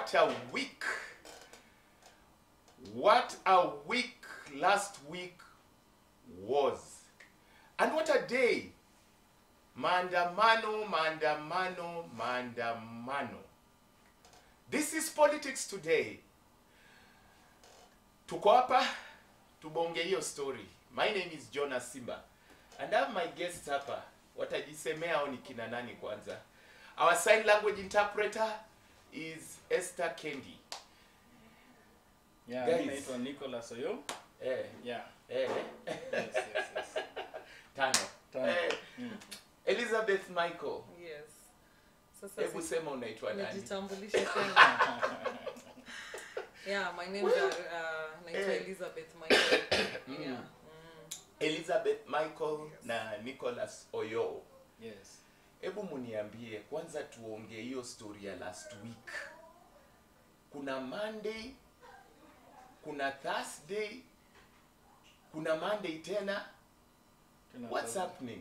What a week. What a week last week was. And what a day. Maandamano, maandamano, maandamano. This is politics today. Tuko hapa tubonge hiyo story. My name is Jonas Simba. And I have my guests hapa. Watajisemea hao ni kina nani kwanza. Our sign language interpreter is Esther Kendi. Yeah, I'm naitwa Nicholas Oyo. Yeah. Yes. Tano. Elizabeth Michael. Yes. Sasa hebu sema unaitwa nani? Najitambulisha tena. Yeah, my name is naitwa Elizabeth Michael. Yeah. Elizabeth Michael, yes. Na Nicholas Oyo. Yes. Hebu muniambie kwanza tuongee hiyo story ya last week. Kuna Monday, kuna Thursday, kuna Monday tena. What's happening?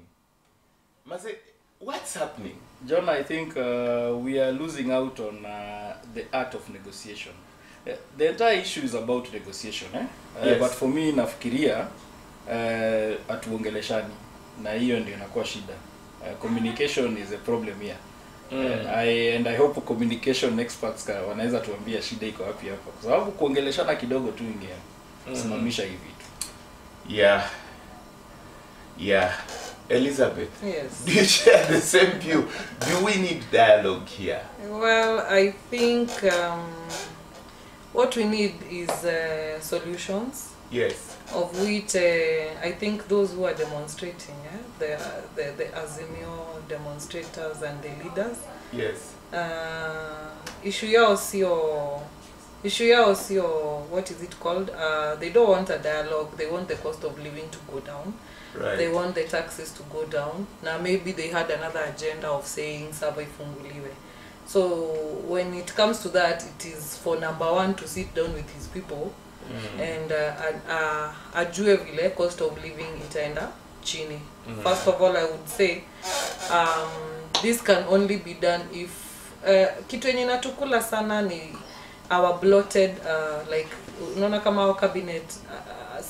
Maze, what's happening? John, I think we are losing out on the art of negotiation. The entire issue is about negotiation, yes. But for me nafikiria atuongeleshani na hiyo ndio inakuwa shida. Communication is a problem here. I hope communication experts wanaweza tuambia shida iko wapi hapa, kwa sababu kuongeleshana kidogo tu ingesimamisha hivi tu. Yeah. Elizabeth, yes. Do you share the same view? Do we need dialogue here? Well, I think what we need is solutions. Yes. Of which I think those who are demonstrating, the Azimio demonstrators and the leaders. Yes. Issue yao sio, what is it called? They don't want a dialogue. They want the cost of living to go down. Right. They want the taxes to go down. Now maybe they had another agenda of saying saba ifunguliwe. So when it comes to that, it is for number one to sit down with his people and ajue vile cost of living itaenda chini. First of all, I would say this can only be done if kitu yenye natukula sana ni our bloated like unaona kama our cabinet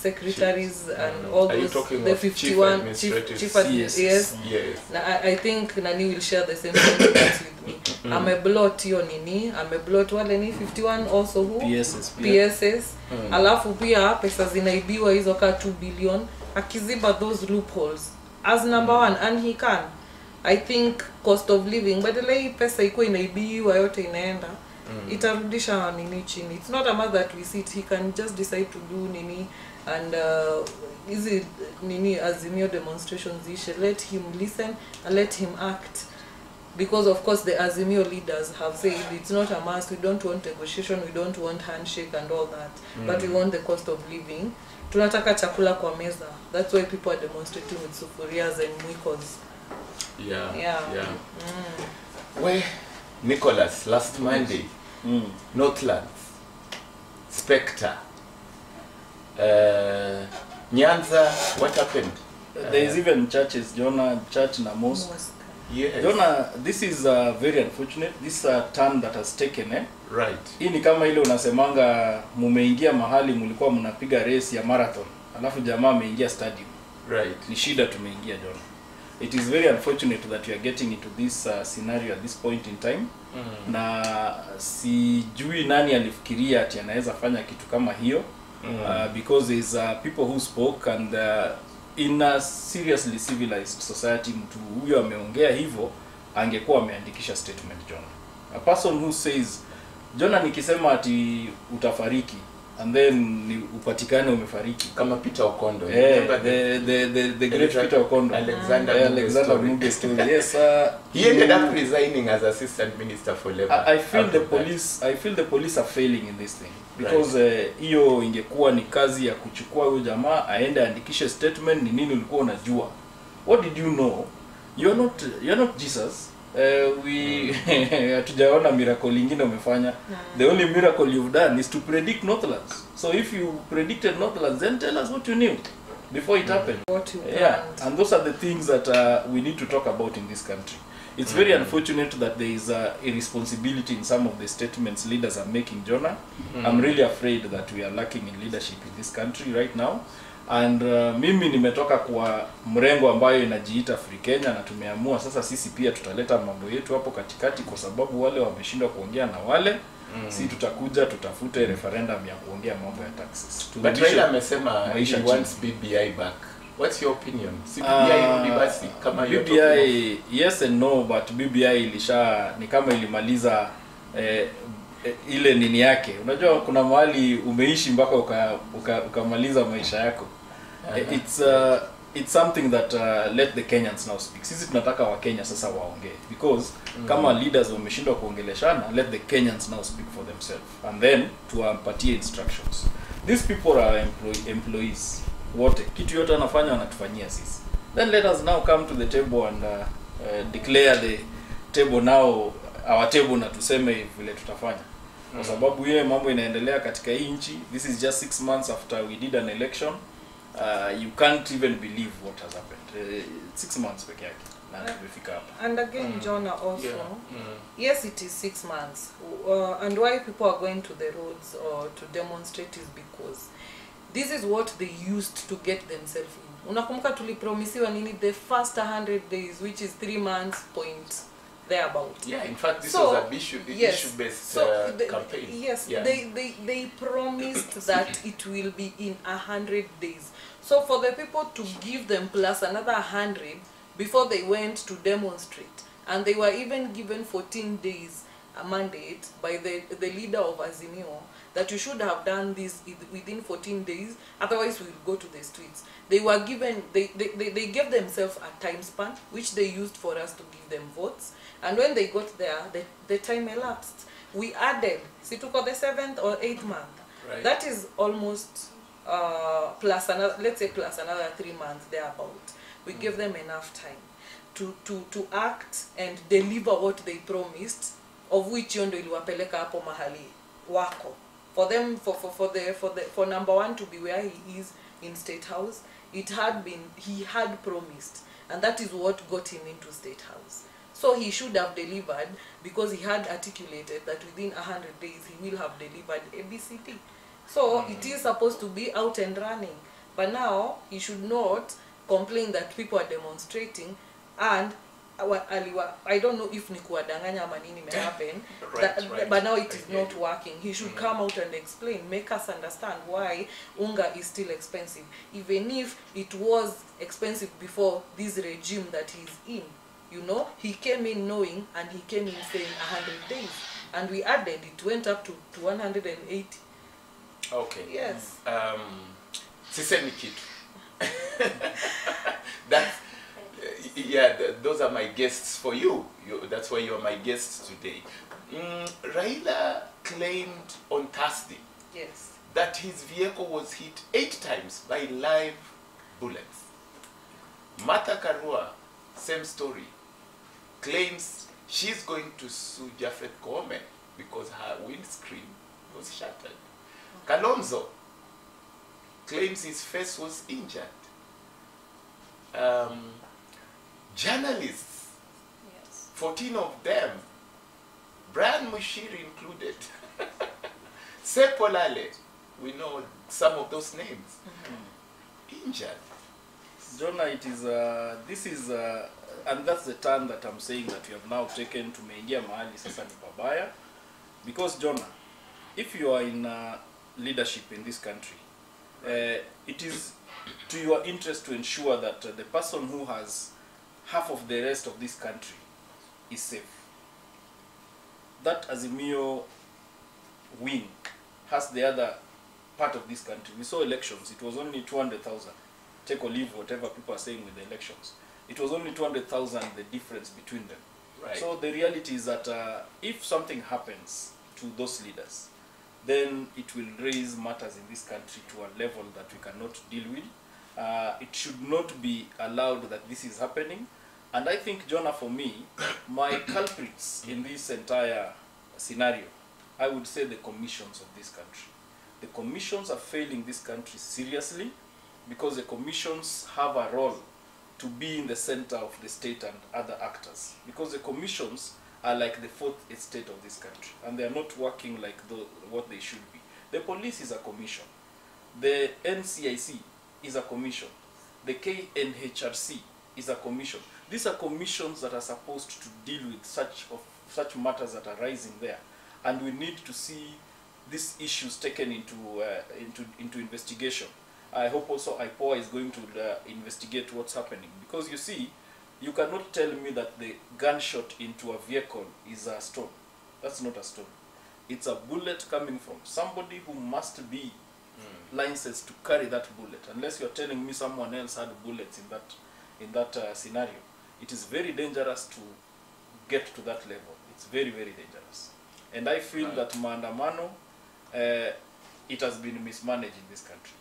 secretaries and all those, the 51 chief yes. I think Nani will share the same sentiments with me. I'm a blot hiyo nini, I'm a blot wale ni 51 also who PSS. Alafu pia pesa zinaibiwa hizo ka 2 billion akiziba those loopholes as number one, and he can. I think cost of living badala hii pesa iko inaibiwa yote inaenda itarudisha nini chini. It's not a matter that we sit, he can just decide to do nini and is it nini Azimio demonstrations issue. Let him listen and let him act, because of course the Azimio leaders have said it's not a must. We don't want negotiation, we don't want handshake and all that, but we want the cost of living. Tunataka chakula kwa meza. That's why people are demonstrating with sufurias and mwikos. Yeah. Well, Nicholas, last Monday, Northlands, Spectre, Nyanza, what happened? There is even churches, Jonah, church na mosque. Yes. Jonah, this is very unfortunate. This turn that has taken, Right. Hii ni kama ile unasemanga mumeingia mahali mlikuwa mnapiga race ya marathon, alafu jamaa ameingia stadium. Right. Ni shida tumeingia, Jonah. It is very unfortunate that we are getting into this scenario at this point in time. Na sijui nani alifikiria ati anaweza fanya kitu kama hiyo. Because there's people who spoke and in a seriously civilized society, mtu huyo ameongea hivyo angekuwa ameandikisha statement. John, a person who says John nikisema ati utafariki and then ni upatikane umefariki kama Peter Okondo, the great Peter Okondo, Alexander Muge story. Yes, he ended up resigning as assistant minister for labor. I feel the police are failing in this thing, because hiyo ingekuwa ni kazi ya kuchukua huyo jamaa aende andikishe statement. Ni nini ulikuwa unajua? What did you know? You're not Jesus. We hatujaona miracle ingine umefanya. The only miracle you've done is to predict Northlands. So if you predicted Northlands, then tell us what you knew before it happened. What you planned. And those are the things that we need to talk about in this country. It's very unfortunate that there is a irresponsibility in some of the statements leaders are making, Jonah. I'm really afraid that we are lacking in leadership in this country right now. And mimi nimetoka kwa mrengo ambayo inajiita Free Kenya, na tumeamua sasa sisi pia tutaleta mambo yetu hapo katikati, kwa sababu wale wameshindwa kuongea na wale si tutakuja tutafute referendum ya kuongea mambo ya taxes. But Raila amesema he wants BBI back. What's your opinion? Si BBI irudi basi kama BBI, yes and no, but BBI ilisha ni kama ilimaliza ile nini yake. Unajua kuna mahali umeishi mpaka ukamaliza maisha yako. It's something that let the Kenyans now speak. Sisi tunataka wa Kenya sasa waongee, because kama leaders wameshindwa kuongeleshana, let the Kenyans now speak for themselves and then tuwapatie instructions. These people are employees. Wote kitu yote anafanya wanatufanyia sisi. Then let us now come to the table and declare the table now our table, na tuseme vile tutafanya. Kwa sababu ile mambo inaendelea katika hii nchi. This is just 6 months after we did an election. You can't even believe what has happened. 6 months peke yake na tumefika hapa. And again, Jonah, also, yes, it is 6 months. And why people are going to the roads or to demonstrate is because this is what they used to get themselves in. Unakumbuka tulipromisiwa nini the first 100 days, which is 3 months point thereabout. Yeah, in fact this was a issue-based campaign. Yes, yeah. They promised that it will be in 100 days. So for the people to give them plus another 100 before they went to demonstrate, and they were even given 14 days a mandate by the leader of Azimio, that you should have done this within 14 days, otherwise we will go to the streets. They were given, they gave themselves a time span, which they used for us to give them votes. And when they got there, the time elapsed. We added, situko the 7th or 8th month. Right. That is almost plus another, let's say plus another 3 months thereabout. We gave them enough time to act and deliver what they promised, of which yondo iliwapeleka hapo mahali wako. For them, for number one to be where he is in State House, he had promised, and that is what got him into State House. So he should have delivered, because he had articulated that within 100 days he will have delivered ABCD. So it is supposed to be out and running. But now he should not complain that people are demonstrating, and I don't know if ni kuwadanganya ama nini may happen, right. But now it is not working. He should come out and explain, make us understand why unga is still expensive, even if it was expensive before this regime that he's in. You know, he came in knowing, and he came in saying 100 days, and we added, it went up to 180. Okay. Yes. Sisemi kitu. That's yeah, those are my guests for you. That's why you are my guests today. Raila claimed on Thursday, yes, that his vehicle was hit 8 times by live bullets. Martha Karua, same story, claims she's going to sue Japhet Koome because her windscreen was shattered. Kalonzo claims his face was injured. Journalists, yes, 14 of them, Brian Mushiri included, Sepolale, we know some of those names, injured. Jonah, it is this is and that's the turn that I'm saying that we have now taken. Tumeingia mahali sasa ni pabaya, because Jonah, if you are in leadership in this country, it is to your interest to ensure that the person who has half of the rest of this country is safe. That Azimio wing has the other part of this country. We saw elections, it was only 200,000. Take or leave whatever people are saying with the elections. It was only 200,000 the difference between them. Right. So the reality is that if something happens to those leaders, then it will raise matters in this country to a level that we cannot deal with. It should not be allowed that this is happening. And I think, Jonah, for me, my culprits in this entire scenario, I would say the commissions of this country. The commissions are failing this country seriously, because the commissions have a role to be in the center of the state and other actors, because the commissions are like the fourth estate of this country, and they are not working like what they should be. The police is a commission, the NCIC is a commission, the KNHRC is a commission. These are commissions that are supposed to deal with such matters that are rising there, and we need to see these issues taken into investigation. I hope also IPOA is going to investigate what's happening, because you see, you cannot tell me that the gunshot into a vehicle is a stone. That's not a stone. It's a bullet coming from somebody who must be licensed to carry that bullet. Unless you're telling me someone else had bullets in that scenario, it is very dangerous to get to that level. It's very, very dangerous. And I feel that maandamano, it has been mismanaged in this country.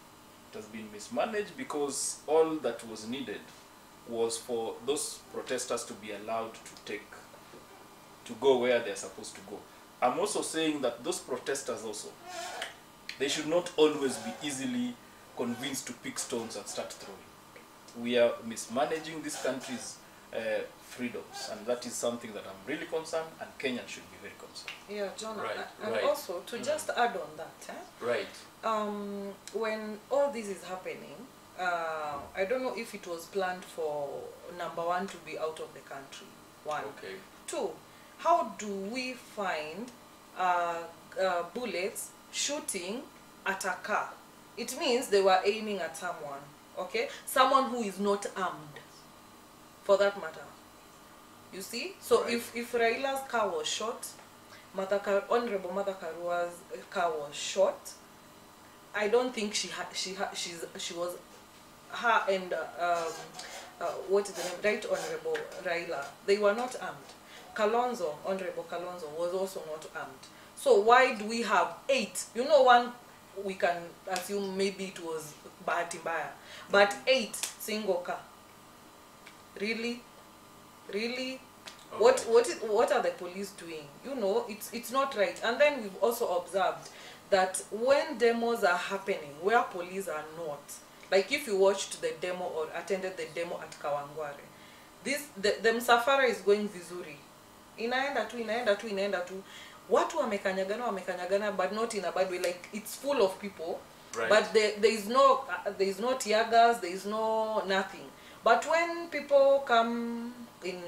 It has been mismanaged because all that was needed was for those protesters to be allowed to go where they're supposed to go. I'm also saying that those protesters also, they should not always be easily convinced to pick stones and start throwing. We are mismanaging this country's freedoms, and that is something that I'm really concerned, and Kenyans should be very concerned. Yeah, John, and right. also to just add on that, Right. when all this is happening, I don't know if it was planned for number one to be out of the country. One. Okay. Two, how do we find bullets shooting at a car? It means they were aiming at someone, okay? Someone who is not armed, for that matter. You see? So Right. if Raila's car was shot, Honorable Mother Karua's car was shot, I don't think she was, her and what is the name, Right Honorable Raila, they were not armed. Honorable Kalonzo was also not armed. So why do we have 8? You know, one we can assume maybe it was Bahati Mbaya, but 8 single car. Really? Really? What are the police doing? You know, it's not right. And then we've also observed that when demos are happening where police are not, like if you watched the demo or attended the demo at Kawangware, the msafara is going vizuri, inaenda tu, watu wamekanyagana, but not in a bad way. Like, it's full of people, Right. but there is no tear gas, there is no nothing. But when people come in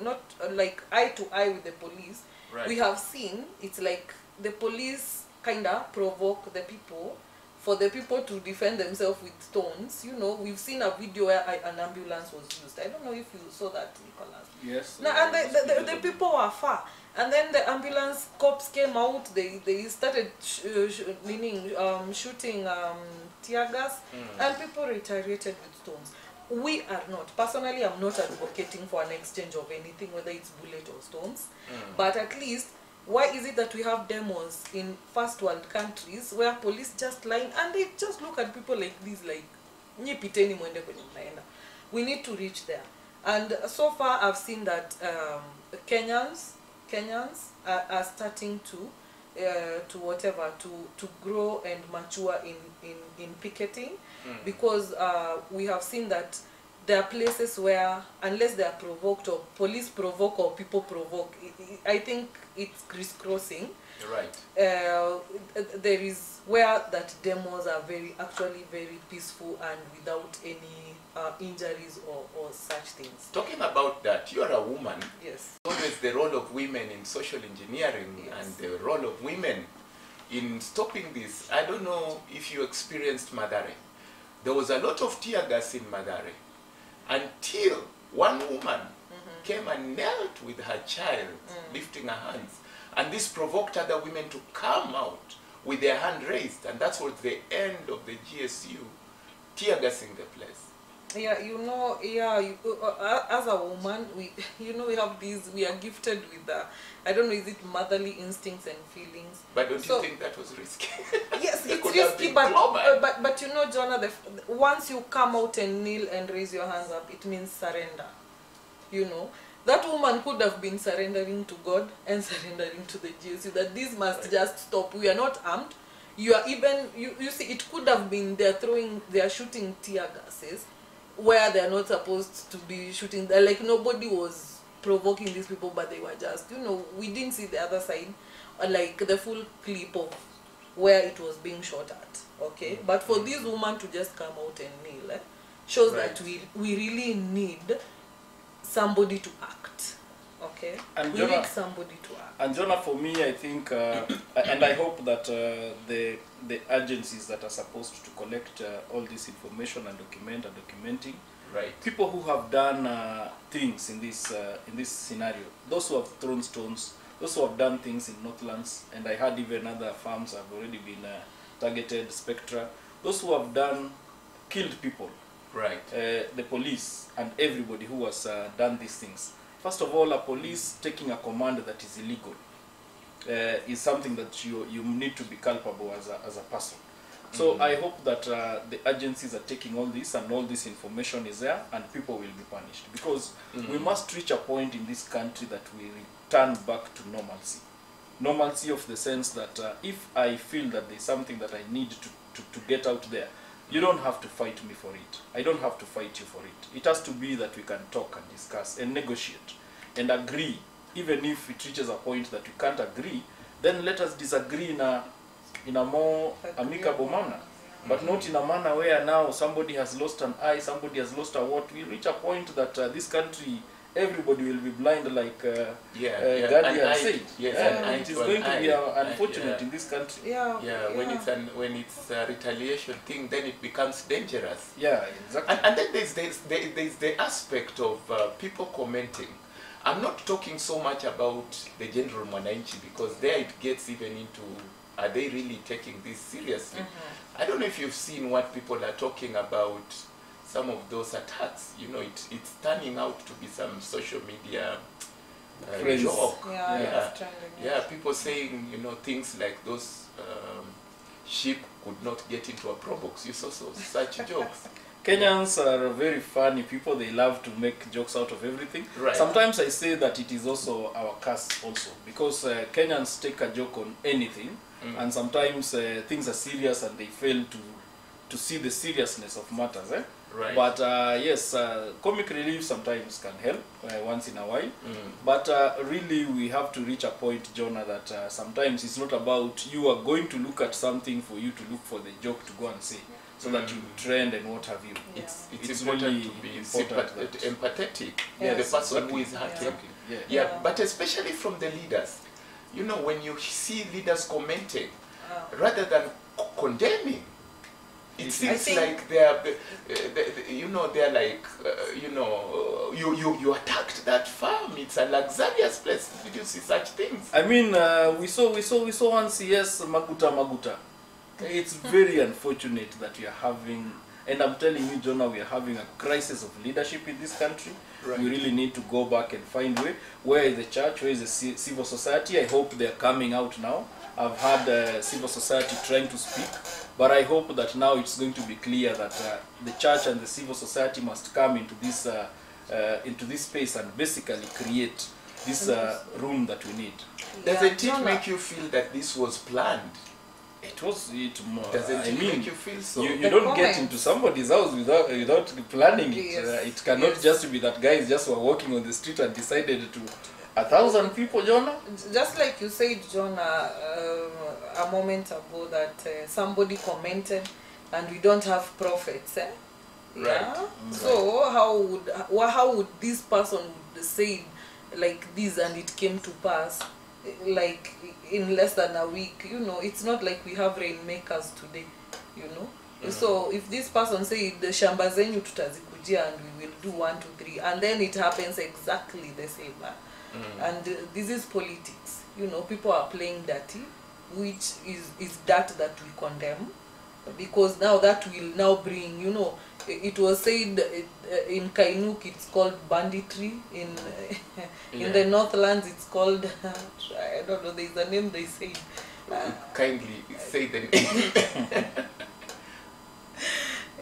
not like eye to eye with the police, Right. we have seen it's like the police kind of provoke the people, for the people to defend themselves with stones. You know, we've seen a video where an ambulance was used. I don't know if you saw that, Nicholas. Yes. No, and the people were far, and then the ambulance cops came out. They started shooting tear gas, and people retaliated with stones. We are not. Personally, I'm not advocating for an exchange of anything, whether it's bullet or stones. But at least, why is it that we have demos in first world countries where police just line and they just look at people like this, like, "Nyipiteni mwende kwenye mnaenda." We need to reach there. And so far, I've seen that Kenyans are starting to grow and mature in picketing, because we have seen that there are places where, unless they are provoked or police provoke or people provoke, I think it's crisscrossing. Right. There is where that demos are actually very peaceful and without any injuries or such things. Talking about that, you are a woman. Yes. Always the role of women in social engineering, Yes. and the role of women in stopping this. I don't know if you experienced Mathare. There was a lot of tear gas in Mathare until one woman came and knelt with her child, lifting her hands. And this provoked other women to come out with their hand raised. And that's what the end of the GSU, tear gassing the place. Yeah, you know, as a woman, we have these, we are gifted with I don't know, is it motherly instincts and feelings? But don't you think that was risky? Yes, They it's could have risky, been but global. you know, Jonah, once you come out and kneel and raise your hands up, it means surrender. You know, that woman could have been surrendering to God and surrendering to the GSU, that this must just stop. We are not armed. You are even, you see, it could have been they are shooting tear gases. where they're not supposed to be shooting. Like nobody was provoking these people, but they were just, you know, we didn't see the other side, like the full clip of where it was being shot at. Okay, but for this woman to just come out and kneel shows Right. that we really need somebody to act. Okay, And we Jonah- need somebody to act. And Jonah, for me, I think, and I hope that the agencies that are supposed to collect all this information and documenting, Right. people who have done things in this scenario, those who have thrown stones, those who have done things in Northlands, and I heard even other farms have already been targeted, Spectra, those who have killed people, Right. the police and everybody who has done these things. First of all, a police taking a command that is illegal is something that you need to be culpable as a person. So I hope that the agencies are taking all this and all this information is there and people will be punished, because we must reach a point in this country that we return back to normalcy. Normalcy of the sense that if I feel that there's something that I need to get out there, you don't have to fight me for it. I don't have to fight you for it. It has to be that we can talk and discuss and negotiate and agree. Even if it reaches a point that we can't agree, then let us disagree in a more amicable manner. But not in a manner where now somebody has lost an eye, somebody has lost a what. We reach a point that this country, everybody will be blind, like Gandhi had said. Yes, And it is going to be unfortunate in this country. Yeah, when it's a retaliation thing, then it becomes dangerous. Yeah, exactly. And then there's the aspect of people commenting. I'm not talking so much about the general mwananchi, because there it gets even into, are they really taking this seriously? I don't know if you've seen what people are talking about, some of those attacks. You know, it's turning out to be some social media Crazy. joke. Yeah, People saying, you know, things like those sheep could not get into a pro box. You saw such jokes. Kenyans are very funny people. They love to make jokes out of everything. Right. Sometimes I say that it is also our curse also, because Kenyans take a joke on anything, and sometimes things are serious and they fail to see the seriousness of matters. Right. But yes, comic relief sometimes can help once in a while. But really we have to reach a point, Jonah, that sometimes it's not about you are going to look at something for you to look for the joke to go and say, so that you trend and what have you. It's It's important really to be important that- empathetic. Yes. The person who is hurting. Exactly. Yeah. Yeah, but especially from the leaders. You know, when you see leaders commenting, rather than condemning, it seems like they're like, you attacked that farm. It's a luxurious place. Did you see such things? I mean, we saw once, yes, Maguta. It's very unfortunate that we are having, and I'm telling you, Jonah, we are having a crisis of leadership in this country. Right. We really need to go back and find where is the church, where is the civil society. I hope they're coming out now. I've had civil society trying to speak, but I hope that now it's going to be clear that the church and the civil society must come into this space and basically create this room that we need. Doesn't it make you feel that this was planned? Doesn't it make you feel so? You The don't comments. get into somebody's house without planning it. Yes. It cannot Yes. just be that guys just were walking on the street and decided to 1,000 people, Jonah. Just like you said, John, a moment ago, that somebody commented, and we don't have prophets. Yeah. So how would this person say like this, and it came to pass, like in less than a week? You know, it's not like we have rainmakers today. You know. So if this person say the shamba zenyu tutazikujia and we will do 1, 2, 3, and then it happens exactly the same. And this is politics. You know, people are playing dirty, which is that we condemn, because now that will now bring, you know, it was said in Kainuk it's called banditry, in the Northlands it's called I don't know, there's a name they say. Kindly say the name.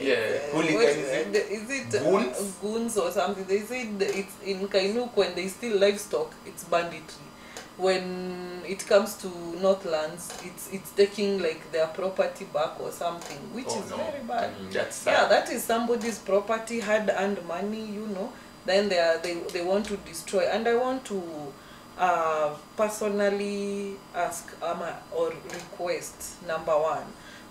Hooliganism. Is it Goons? goons or something? They said it's in Kainuk, when they steal livestock, it's banditry. When it comes to Northlands, it's taking like their property back or something, which is very bad. That's sad. Yeah, that is somebody's property, hard-earned money, you know. Then they want to destroy. And I want to personally ask or request, number one,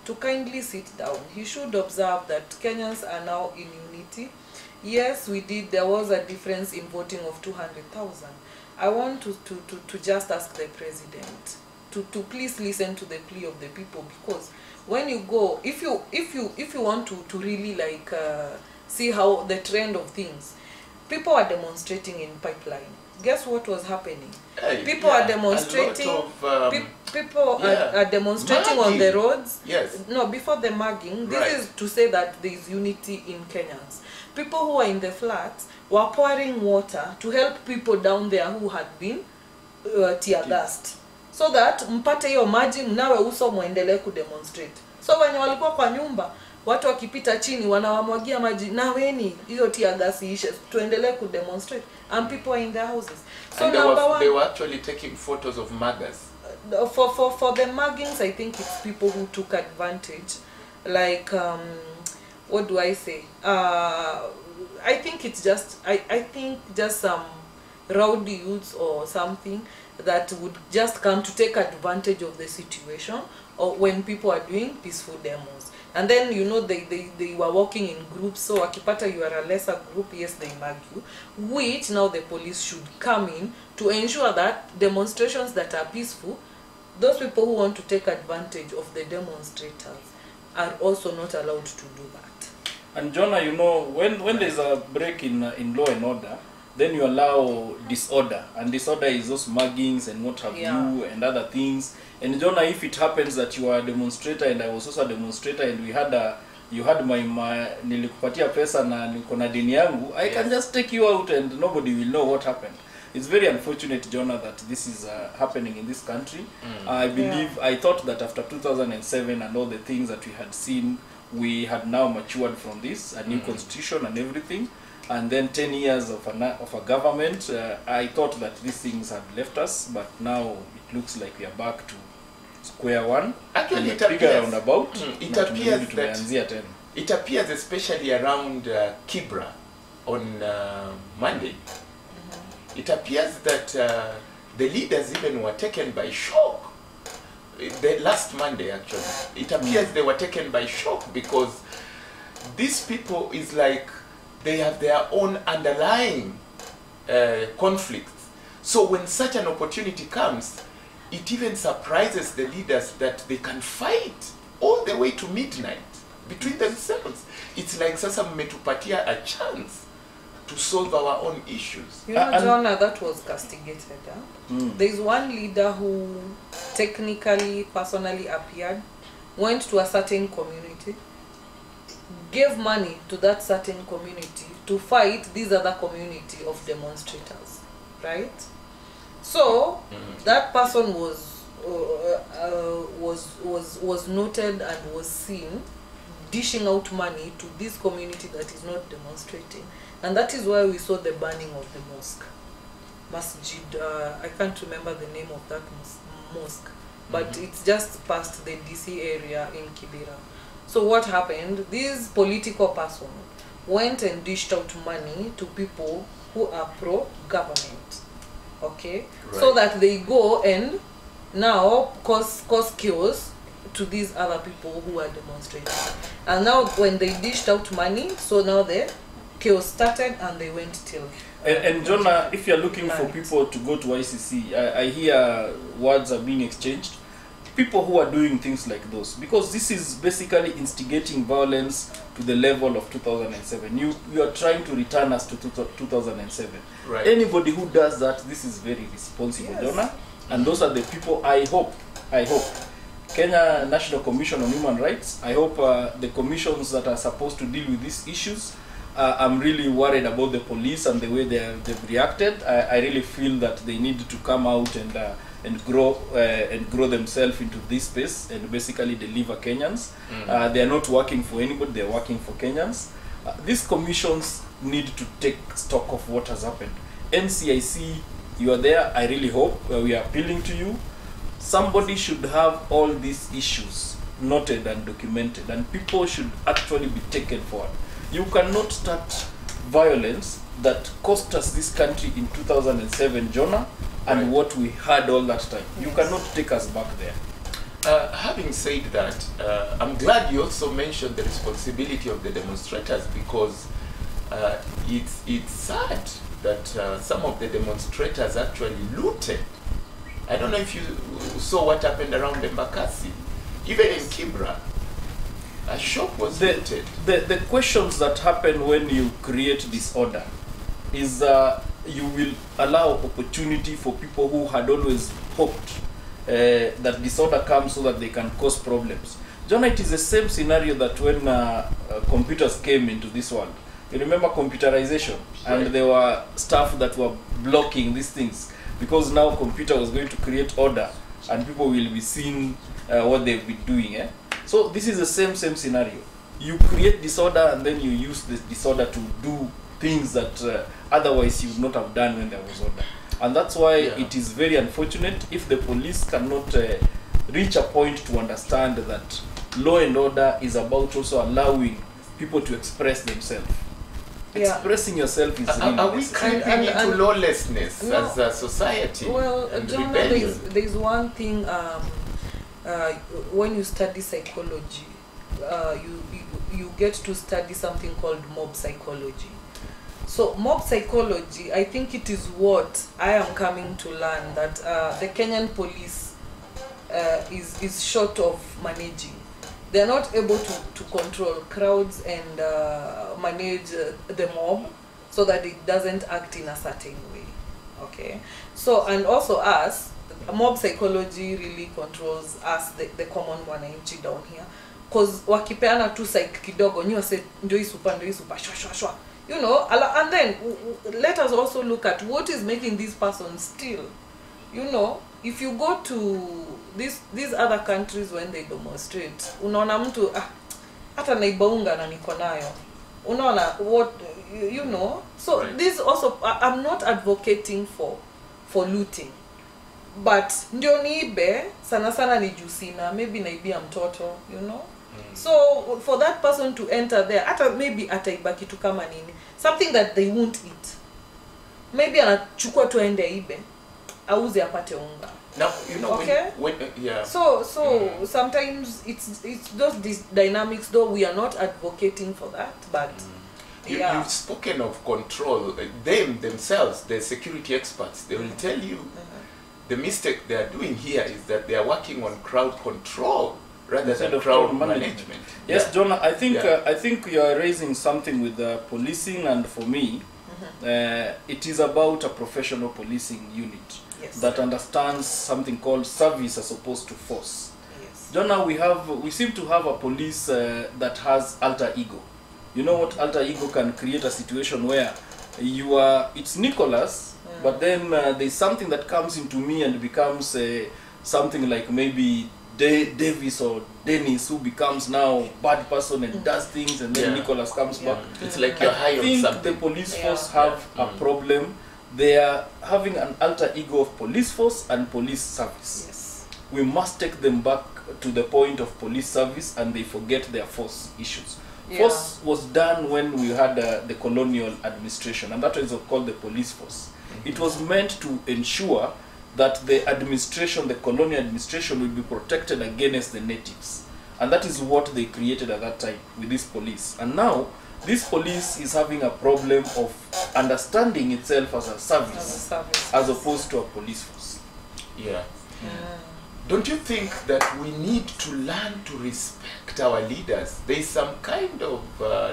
to kindly sit down. He should observe that Kenyans are now in unity. Yes, there was a difference in voting of 200,000. I want to just ask the president to please listen to the plea of the people, because when you go, if you want to really like see how the trend of things, people are demonstrating in Pipeline. Guess what was happening? People are demonstrating. People are demonstrating mugging on the roads. Yes. No, before the mugging, this is to say that there is unity in Kenyans. People who are in the flats were pouring water to help people down there who had been tear gassed, so that mpate hiyo maji mnawe uso muendelee kudemonstrate. So wenye walikuwa kwa nyumba, watu wakipita chini wanawamwagia maji, naweni hiyo tear gas ishe, tuendelee kudemonstrate, and people are in their houses. So and they were actually taking photos of muggers. For the muggings, I think it's people who took advantage, like what do I say? I think it's just I think just some rowdy youths or something that would just come to take advantage of the situation, or when people are doing peaceful demos. And then, you know, they were walking in groups, so akipata you are a lesser group, yes, they mug you, which now the police should come in to ensure that demonstrations that are peaceful, those people who want to take advantage of the demonstrators are also not allowed to do that. And Jonah, you know, when there's a break in law and order, then you allow disorder, and disorder is those muggings and what have you and other things. And Jonah, if it happens that you are a demonstrator and I was also a demonstrator, and you had my nilikupatia pesa na niko na deni yangu, I can just take you out and nobody will know what happened. It's very unfortunate, Jonah, that this is happening in this country. I believe, I thought that after 2007 and all the things that we had seen, we had now matured from this, a new constitution and everything. And then 10 years of a government, I thought that these things had left us, but now it looks like we are back to square one. Actually, it appears especially around Kibra on Monday. It appears that the leaders even were taken by shock. The last Monday, actually, it appears they were taken by shock, because these people is like they have their own underlying conflicts. So when such an opportunity comes, it even surprises the leaders that they can fight all the way to midnight between themselves. It's like sasa mmetupatia a chance to solve our own issues. You know, Jonah, that was castigated. There's one leader who technically, personally appeared, went to a certain community, gave money to that certain community to fight this other community of demonstrators, right? So that person was noted and was seen dishing out money to this community that is not demonstrating, and that is why we saw the burning of the mosque, masjid. I can't remember the name of that mosque, but it's just past the DC area in Kibera. So what happened? This political person went and dished out money to people who are pro-government, okay? Right. So that they go and now cause chaos to these other people who are demonstrating. And now when they dished out money, so now the chaos started and they went till... And Jonah, if you're looking for people to go to ICC, I hear words are being exchanged. People who are doing things like those, because this is basically instigating violence to the level of 2007. You are trying to return us to 2007. Right. Anybody who does that, this is very responsible, Jonah. And those are the people I hope Kenya National Commission on Human Rights, I hope the commissions that are supposed to deal with these issues, I'm really worried about the police and the way they've reacted. I really feel that they need to come out and grow themselves into this space and basically deliver Kenyans. They are not working for anybody, they are working for Kenyans. These commissions need to take stock of what has happened. NCIC, you are there. I really hope we are appealing to you. somebody should have all these issues noted and documented, and people should actually be taken forward. You cannot start violence that cost us this country in 2007, Jonah, and Right. what we had all that time. You cannot take us back there. Having said that, I'm glad you also mentioned the responsibility of the demonstrators, because it's sad that some of the demonstrators actually looted. I don't know if you saw what happened around Embakasi. Even in Kibra, a shop was looted. The questions that happen when you create disorder is you will allow opportunity for people who had always hoped that disorder comes so that they can cause problems. John, it is the same scenario that when computers came into this world. You remember computerization, Right. and there were staff that were blocking these things because now computer was going to create order and people will be seeing what they've been doing. So this is the same scenario. You create disorder and then you use this disorder to do things that otherwise you would not have done when there was order. And that's why it is very unfortunate if the police cannot reach a point to understand that law and order is about also allowing people to express themselves. Yeah. Expressing yourself is really Are we necessary. creeping into and- lawlessness No. as a society? Well, and John, rebellion? there's one thing. When you study psychology, you get to study something called mob psychology. So mob psychology, I think it is what I am coming to learn, that the Kenyan police is short of managing. They are not able to control crowds and manage the mob so that it doesn't act in a certain way. Okay, so and also us, mob psychology really controls us, the common wananchi down here, because wakipeana tu psych kidogo nyo say ndio hii super shwa shwa shwa, you know, and then let us also look at what is making these persons steal. You know, if you go to these other countries when they demonstrate, unaona mtu hata naibaunga na niko nayo, unaona what you know. So right. This also, I'm not advocating for looting, but ndio niibe sana sana ni jusina, maybe naibia mtoto, you know. So for that person to enter there, hata maybe ataiba kitu kama nini, something that they won't eat, maybe anachukua tu ende ibe auze apate unga. Now, you know, Okay. when yeah. So sometimes it's those dynamics, though we are not advocating for that, but You've spoken of control. Themselves, the security experts, they will tell you the mistake they are doing here is that they are working on crowd control rather Instead than of crowd crowd management. management. Yes, Yeah. Jonah, I think you are raising something with the policing, and for me, it is about a professional policing unit Yes. that understands something called service as opposed to force. Yes. Jonah, we seem to have a police that has alter ego. You know what alter ego can create? A situation where it's Nicholas, but then there's something that comes into me and becomes something like maybe Davis or Dennis, who becomes now bad person and does things, and then Nicholas comes back. It's like you're high I on think something. the police force have a problem. They are having an alter ego of police force and police service. Yes. We must take them back to the point of police service, and they forget their force issues. Force was done when we had the colonial administration, and that is called the police force. It was meant to ensure that the administration, the colonial administration, will be protected against the natives. And that is what they created at that time with this police. And now, this police is having a problem of understanding itself as a service, as opposed to a police force. Yeah. Don't you think that we need to learn to respect our leaders? There is some kind of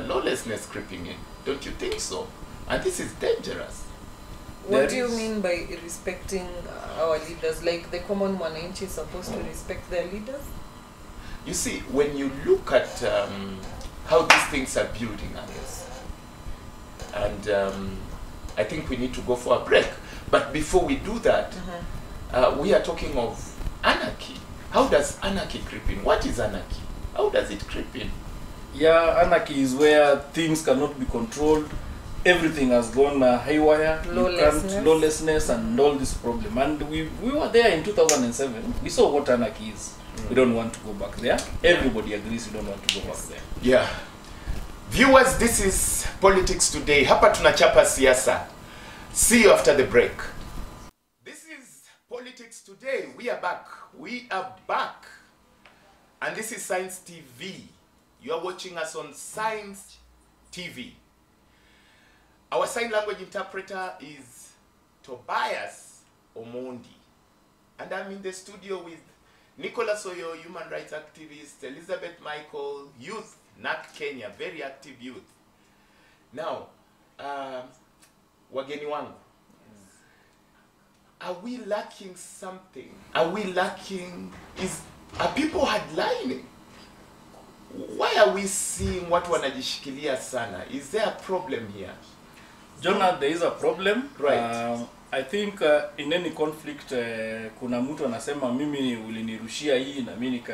lawlessness creeping in. Don't you think so? And this is dangerous. What do you mean by respecting our leaders? Like the common wananchi is supposed to respect their leaders? You see, when you look at how these things are building, I guess, and I think we need to go for a break. But before we do that, we are talking of anarchy. How does anarchy creep in? What is anarchy? How does it creep in? Yeah, anarchy is where things cannot be controlled. everything has gone haywire. Lawlessness. Lawlessness and all this problem. And we were there in 2007. We saw what anarchy is. We don't want to go back there. Everybody agrees we don't want to go back there. Yeah. Viewers, this is Politics Today. Hapa tunachapa siasa. See you after the break. This is Politics Today. We are back. We are back. And this is Science TV. You are watching us on Science TV. Our sign language interpreter is Tobias Omondi. And I'm in the studio with Nicholas Oyo, human rights activist, Elizabeth Michael, youth, NAC Kenya, very active youth. Now, wageni wangu, are we lacking something? Are we lacking, are people headlining? Why are we seeing watu wanajishikilia sana? Is there a problem here? Jonah, there is a problem. Right. I think in any conflict kuna mtu anasema mimi ulinirushia hii na mimi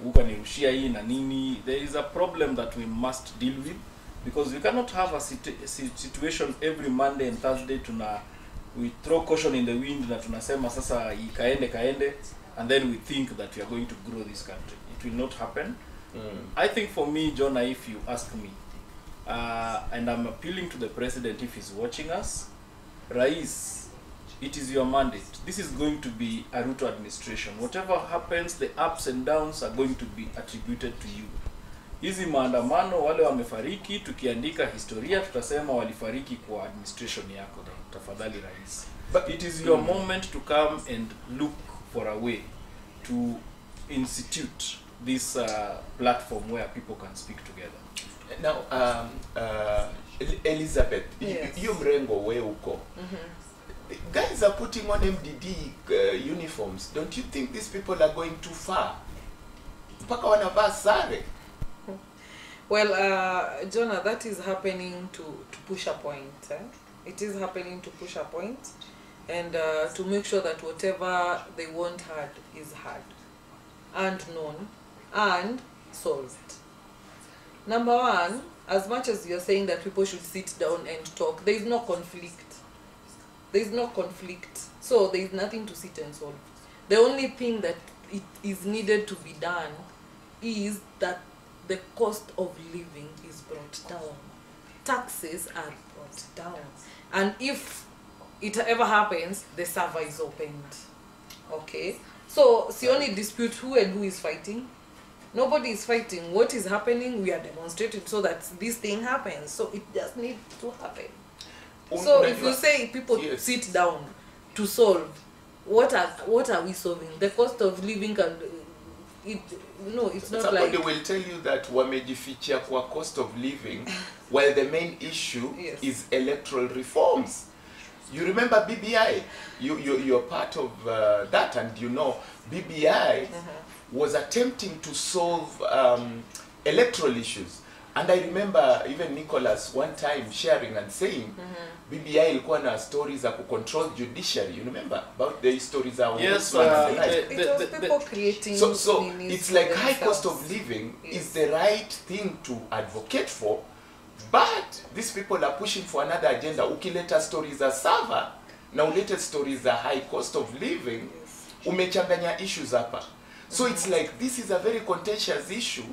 ukanirushia hii na nini. There is a problem that we must deal with, because we cannot have a situation every Monday and Thursday we throw caution in the wind na tunasema sasa kaende and then we think that we are going to grow this country. It will not happen. I think for me, Jonah, if you ask me, and I'm appealing to the president if he's watching us, Rais, it is your mandate. This is going to be a Ruto administration. Whatever happens, the ups and downs are going to be attributed to you. Hizi maandamano, wale wamefariki, tukiandika historia, tutasema walifariki kwa administration yako. Tafadhali Rais. But it is your moment to come and look for a way to institute this platform where people can speak together. Now, Elizabeth, yes. You mrengo we uko. Guys are putting on MDD uniforms. Don't you think these people are going too far? Mpaka wanavaa sare. Well, Jonah, that is happening to push a point. It is happening to push a point, and to make sure that whatever they want heard is heard and known and solved. Number one, as much as you're saying that people should sit down and talk, there is no conflict. There is no conflict. So there is nothing to sit and solve. The only thing that it is needed to be done is that the cost of living is brought down. Taxes are brought down. And if it ever happens, the server is opened. Okay? So, the only dispute who and who is fighting. Nobody is fighting. What is happening, we are demonstrating so that this thing happens. So it just needs to happen. So if you say people sit down to solve, what are we solving? The cost of living can it's not Somebody like will tell you that wamejifichia kwa cost of living while the main issue is electoral reforms. You remember BBI? You're part of that, and you know BBI was attempting to solve electoral issues. And I remember even Nicholas one time sharing and saying BBI ilikuwa na stories za control judiciary. You remember about the stories that yes, it was people creating so it's like high cost of living is the right thing to advocate for, but these people are pushing for another agenda. Ukileta stories za server na ulete stories za high cost of living, umechanganya issues hapa. So it's like this is a very contentious issue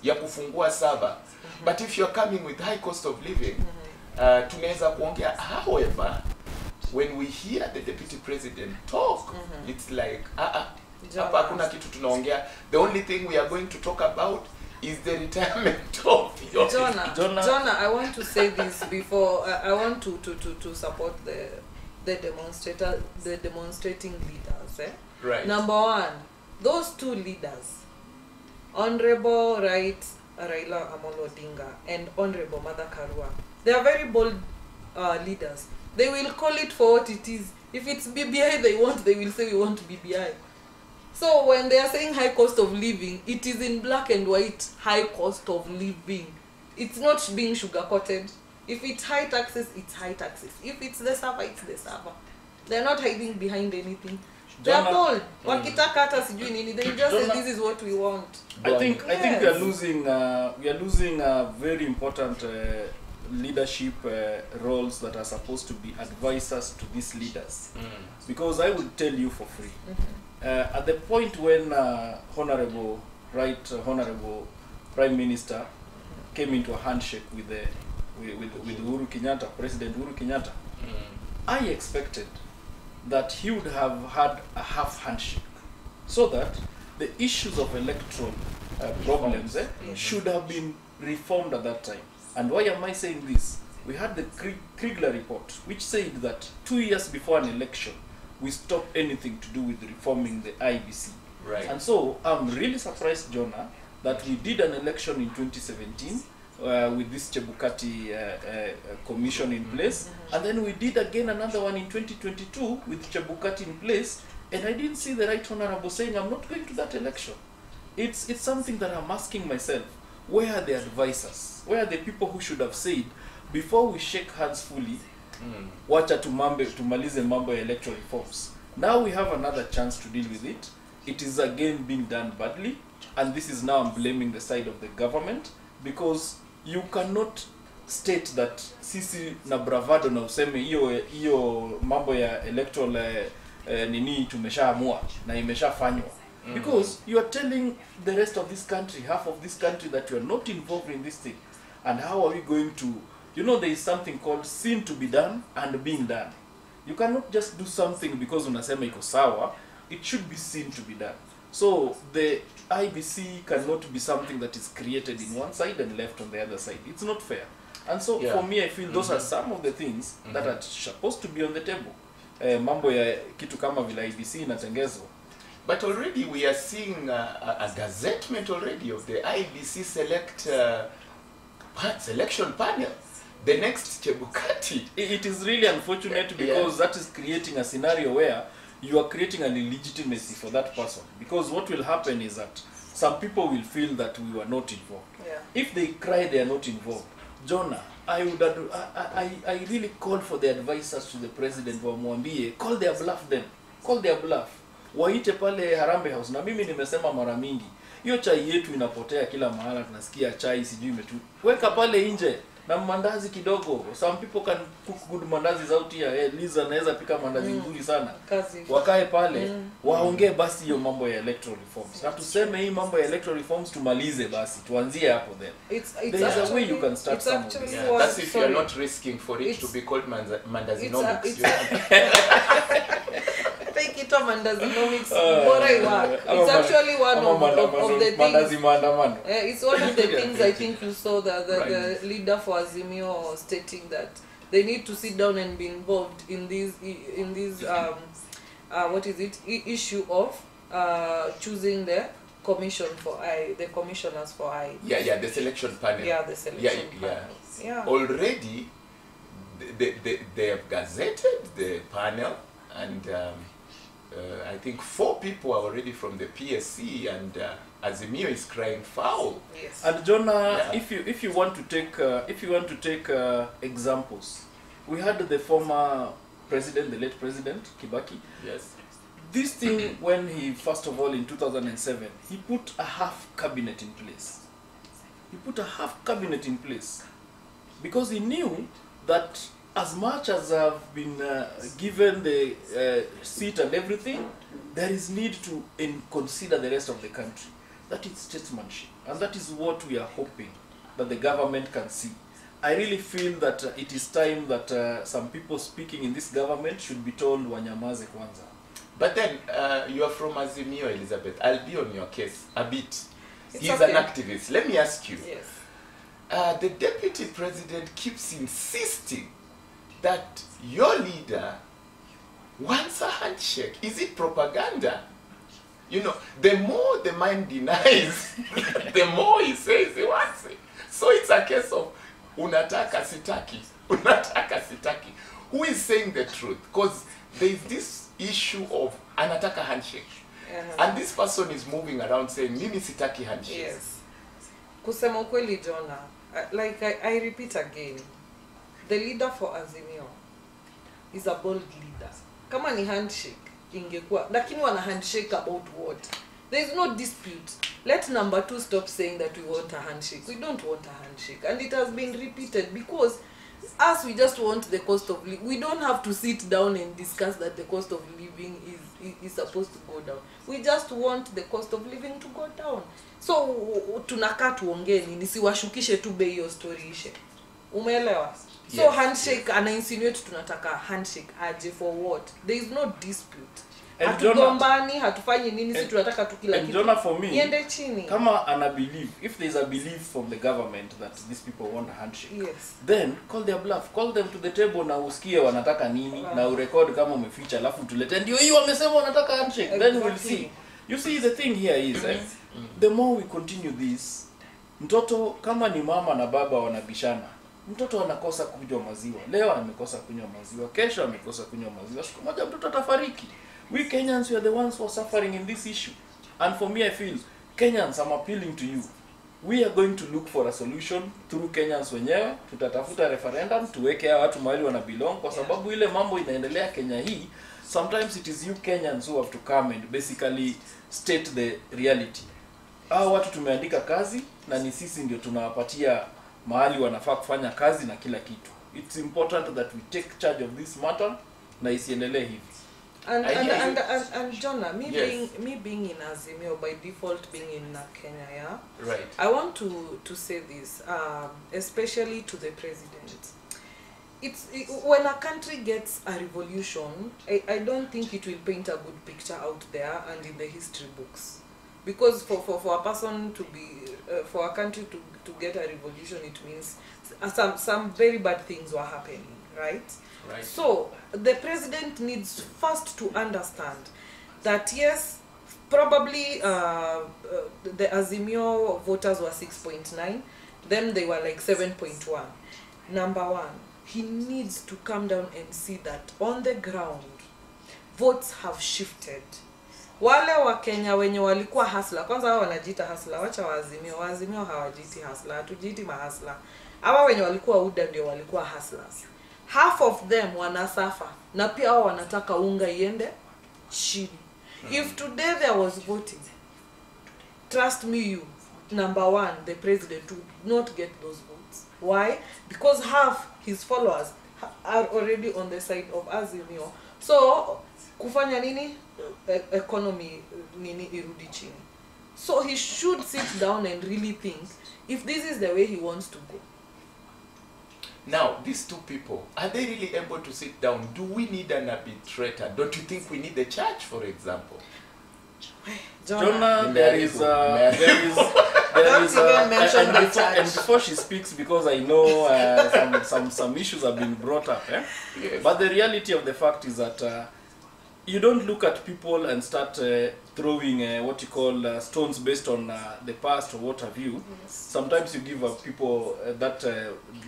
ya kufungua server. But if you're coming with high cost of living, tunaweza kuongea. However, when we hear the deputy president talk, it's like hapa hakuna kitu tunaongea. The only thing we are going to talk about is the retirement of your Jonah, I want to say this before I want to support the demonstrating leaders. Right. Number one, those two leaders, Honorable Raila Amolo Odinga and Honorable Martha Karua, they are very bold leaders. They will call it for what it is. If it's BBI they want, they will say we want BBI. So when they are saying high cost of living, it is in black and white, high cost of living. It's not being sugar-coated. If it's high taxes, it's high taxes. If it's the server, it's the server. They're not hiding behind anything. They are bold. Wakitaka hata sijui nini. They just say this is what we want. I think we are losing a very important leadership roles that are supposed to be advisors to these leaders. Because I will tell you for free, at the point when Honorable Prime Minister came into a handshake with Uhuru Kenyatta, President Uhuru Kenyatta, I expected that he would have had a half handshake, so that the issues of electoral problems should have been reformed at that time. And why am I saying this? We had the Kriegler report, which said that 2 years before an election, we stopped anything to do with reforming the IBC. Right. And so I'm really surprised, Jonah, that we did an election in 2017 with this Chebukati commission in place, and then we did again another one in 2022 with Chebukati in place, and I didn't see the right honorable saying I'm not going to that election. It's something that I'm asking myself. Where are the advisors? Where are the people who should have said, before we shake hands fully, wacha tumalize mambo ya electoral reforms? Now we have another chance to deal with it. It is again being done badly, and this is now I'm blaming the side of the government, because you cannot state that sisi na bravado na useme hiyo mambo ya electoral nini tumeshaamua na imeshafanywa. Because you are telling the rest of this country, half of this country, that you are not involved in this thing. And how are we going to, there is something called seen to be done and being done. You cannot just do something because unasema iko sawa. It should be seen to be done. So the IBC cannot be something that is created in one side and left on the other side. It's not fair. And so for me, I feel those are some of the things that are supposed to be on the table. Mambo ya kitu kama vile IBC inatengezwa. But already we are seeing a gazettement already of the IBC selection panel. The next Chebukati. It is really unfortunate because that is creating a scenario where you are creating an illegitimacy for that person. Because what will happen is that some people will feel that we were not involved. Yeah. If they cry they are not involved, Jonah, I really call for the advisors to the president wamwambie, call their bluff then. Call their bluff. Waite pale Harambee House. Na mimi nimesema mara mingi, hiyo chai yetu inapotea kila mahala, tunasikia chai sijui weka pale nje na mandazi kidogo. Some people can cook good mandazi out here. Liza anaweza pika mandazi nzuri sana. Wakae pale, waongee basi hiyo mambo ya electoral reforms. Na tuseme hii mambo ya electoral reforms tumalize basi. Tuanzie hapo then. There is a way you can start some of this. That's if you are not risking for it to be called mandazinomics. Take it on mandazinomics. It's actually one of the things. It's one of the things I think you saw the leader for Azimio stating that they need to sit down and be involved in this issue of choosing the commissioners for I. The selection panel. The selection panel. Already they have gazetted the panel, and I think 4 people are already from the PSC, and Azimio is crying foul. Yes. And Jonah, if you want to take examples, we had the former president, the late president Kibaki. Yes. This thing, when he first of all in 2007, he put a half cabinet in place. He put a half cabinet in place because he knew that as much as I've been given the seat and everything, there is need to consider the rest of the country. That is statesmanship, and that is what we are hoping that the government can see. I really feel that it is time that some people speaking in this government should be told wanyamaze kwanza. But then you are from Azimio, Elizabeth. I'll be on your case a bit. He's okay. an activist. Let me ask you. Yes. The deputy president keeps insisting that your leader wants a handshake. Is it propaganda? The more the man denies, the more he says he wants it. So it's a case of unataka sitaki, unataka sitaki. Who is saying the truth? Because there is this issue of anataka handshake. And this person is moving around saying, mimi sitaki handshake. Yes. Kusema kweli, Jonah, I repeat again, the leader for Azimio is a bold leader. Kama ni handshake ingekuwa, lakini wana handshake about what? There's no dispute. Let number 2 stop saying that we want a handshake. We don't want a handshake, and it has been repeated, because us, we just want the cost of living. We don't have to sit down and discuss that the cost of living is supposed to go down. We just want the cost of living to go down. So tunakaa tuongee nini, siwashukishe tu bei hiyo story ishe. Umeelewa? So yes, handshake, ana insinuate tunataka handshake aje for what? There is no dispute. Hatugombani, hatufanyi nini, si tunataka tu kila kitu. Jonah, for me, iende chini. Kama ana believe, if there is a belief from the government that these people want a handshake, yes, then call their bluff, call them to the table na usikie wanataka nini, na urecord kama umeficha, alafu tulete ndio hiyo wamesema wanataka handshake, exactly. Then we'll see. You see, the thing here is the more we continue this, mtoto kama ni mama na baba wanabishana, mtoto anakosa kunywa maziwa. Leo amekosa kunywa maziwa, kesho amekosa kunywa maziwa, siku moja mtoto atafariki. We Kenyans, we are the ones who are suffering in this issue. And for me, I feel, Kenyans, I'm appealing to you. We are going to look for a solution through Kenyans wenyewe. Tutatafuta referendum, tuweke watu mahali wana belong, kwa sababu ile mambo inaendelea Kenya hii. Sometimes it is you Kenyans who have to come and basically state the reality. Hao watu tumeandika kazi, na ni sisi ndio tunawapatia mahali wanafaa kufanya kazi na kila kitu. It's important that we take charge of this matter, na isiendelee hivi. And Jonah, yes, being in Azimio, by default being in Kenya, yeah? Right. I want to say this, especially to the president. When a country gets a revolution, I don't think it will paint a good picture out there and in the history books. Because for a person to be, for a country to get a revolution, it means some very bad things were happening, right? Right. So the president needs first to understand that yes, probably the Azimio voters were 6.9, then they were like 7.1. Number one, he needs to come down and see that on the ground, votes have shifted. Wale wa Kenya wenye walikuwa hasla, kwanza hao wanajiita hasla, wacha Waazimio hawajiti hasla, hatujiti mahasla. Hawa wenye walikuwa UDA ndio walikuwa hustlers. Half of them wanasafa, na pia hao wanataka unga iende chini. If today there was voting, trust me you, number one, the president would not get those votes. Why? Because half his followers are already on the side of Azimio. So kufanya nini? Economy nini irudi chini. So he should sit down and really think if this is the way he wants to go. Now, these two people, are they really able to sit down? Do we need an arbitrator? Don't you think we need the church, for example? Jonah, and before she speaks, because I know some issues have been brought up, Yes. But the reality of the fact is that you don't look at people and start throwing what you call stones based on the past or what have you. Yes. Sometimes you give people that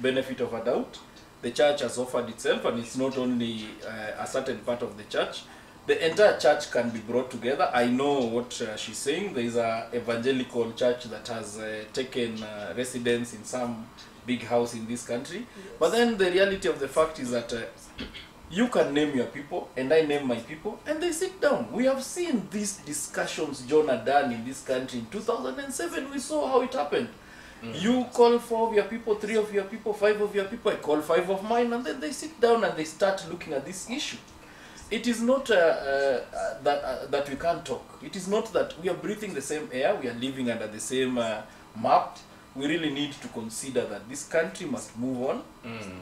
benefit of a doubt. The church has offered itself, and it's not only a certain part of the church. The entire church can be brought together. I know what she's saying. There is an evangelical church that has taken residence in some big house in this country. Yes. But then the reality of the fact is that you can name your people, and I name my people, and they sit down. We have seen these discussions, Jonah, done in this country. In 2007, we saw how it happened. You call 4 of your people, 3 of your people, 5 of your people, I call 5 of mine, and then they sit down and they start looking at this issue. It is not that we can't talk. It is not that we are breathing the same air, we are living under the same map. We really need to consider that this country must move on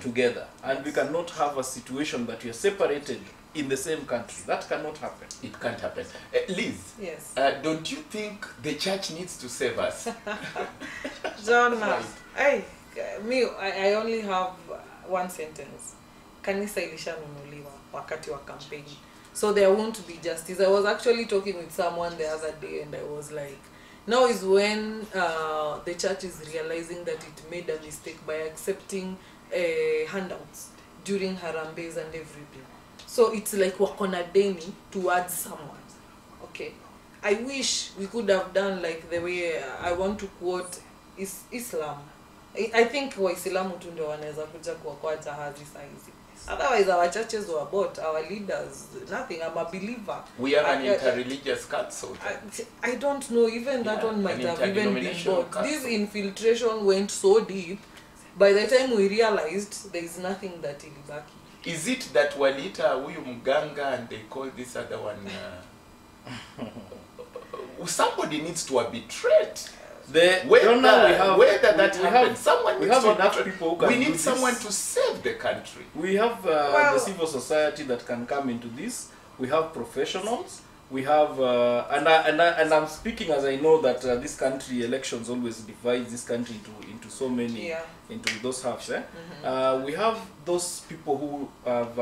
together. And we cannot have a situation that we are separated in the same country. That cannot happen. It can't happen. Liz, yes. Don't you think the church needs to save us? Jonah, I only have one sentence. Kanisa ilishanunuliwa wakati wa campaign. So there won't be justice. I was actually talking with someone the other day, and I was like, now is when the church is realizing that it made a mistake by accepting handouts during harambes and everything. So it's like wakona deni towards someone. Okay. I wish we could have done like the way I want to quote Islam. I think Waislamu tu ndio wanaweza kuja kuokoa jahazi saizi. Otherwise, our churches were bought, our leaders, nothing. I'm a believer. We have an interreligious council. I don't know, even that one might have even been bought. This infiltration went so deep, by the time we realized there is nothing that ilibaki. Is it that walita huyu mganga and they call this other one somebody needs to have betrayed? Whether that happens, someone needs to enough people who can we need do someone this. to save the country. We have the civil society that can come into this. We have professionals. We have and I'm speaking as I know that this country elections always divide this country into so many into those halves. We have those people who have